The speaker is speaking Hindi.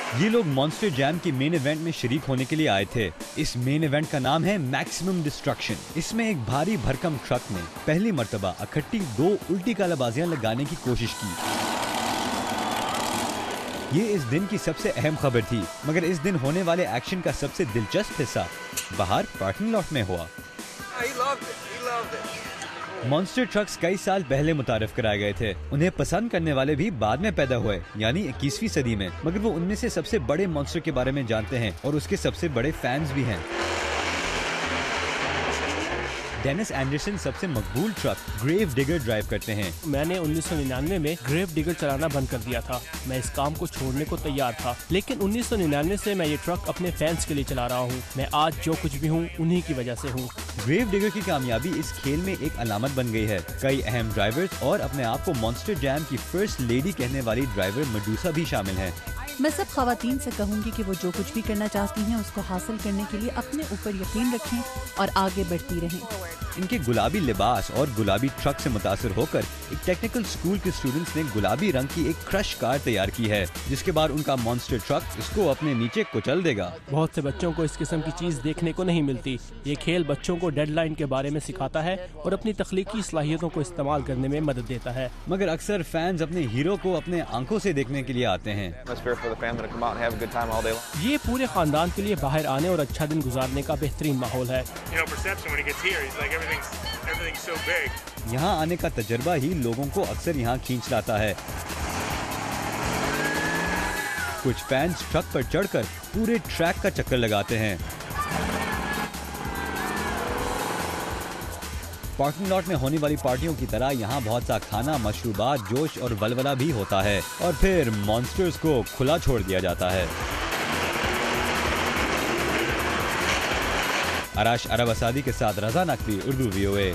ये लोग मॉन्स्टर जैम की मेन इवेंट में शरीक होने के लिए आए थे। इस मेन इवेंट का नाम है मैक्सिमम डिस्ट्रक्शन। इसमें एक भारी भरकम ट्रक ने पहली मर्तबा इकट्ठी 2 उल्टी कालाबाजियां लगाने की कोशिश की। ये इस दिन की सबसे अहम खबर थी, मगर इस दिन होने वाले एक्शन का सबसे दिलचस्प हिस्सा बाहर पार्किंग लॉट में हुआ। मॉन्स्टर ट्रक्स कई साल पहले मुतारिफ कराए गए थे। उन्हें पसंद करने वाले भी बाद में पैदा हुए, यानी 21वीं सदी में, मगर वो उनमें से सबसे बड़े मॉन्स्टर के बारे में जानते हैं और उसके सबसे बड़े फैंस भी हैं। डेनिस एंडरसन सबसे मकबूल ट्रक ग्रेव डिगर ड्राइव करते हैं। मैंने 1999 में ग्रेव डिगर चलाना बंद कर दिया था। मैं इस काम को छोड़ने को तैयार था, लेकिन 1999 से मैं ये ट्रक अपने फैंस के लिए चला रहा हूँ। मैं आज जो कुछ भी हूँ उन्हीं की वजह से हूँ। ग्रेव डिगर की कामयाबी इस खेल में एक अलामत बन गई है। कई अहम ड्राइवर्स और अपने आप को मॉन्स्टर जैम की फर्स्ट लेडी कहने वाली ड्राइवर मेडुसा भी शामिल हैं। मैं सब खवातीन से कहूँगी कि वो जो कुछ भी करना चाहती हैं उसको हासिल करने के लिए अपने ऊपर यकीन रखें और आगे बढ़ती रहें। इनके गुलाबी लिबास और गुलाबी ट्रक से मुतासर होकर एक टेक्निकल स्कूल के स्टूडेंट्स ने गुलाबी रंग की एक क्रश कार तैयार की है, जिसके बाद उनका मॉन्स्टर ट्रक इसको अपने नीचे कुचल देगा। बहुत से बच्चों को इस किस्म की चीज देखने को नहीं मिलती। ये खेल बच्चों को डेडलाइन के बारे में सिखाता है और अपनी तख्लीकी सलाहियतों को इस्तेमाल करने में मदद देता है। मगर अक्सर फैंस अपने हीरो को अपने आंखों से देखने के लिए आते हैं। ये पूरे खानदान के लिए बाहर आने और अच्छा दिन गुजारने का बेहतरीन माहौल है। यहाँ आने का तजर्बा ही लोगों को अक्सर यहाँ खींच लाता है। कुछ फैंस ट्रक पर चढ़कर पूरे ट्रैक का चक्कर लगाते हैं। पार्किंग लॉट में होने वाली पार्टियों की तरह यहाँ बहुत सा खाना, मशरूबात, जोश और वलवला भी होता है और फिर मॉन्स्टर्स को खुला छोड़ दिया जाता है। अराश अरब असादी के साथ रज़ा नकवी, उर्दू VOA।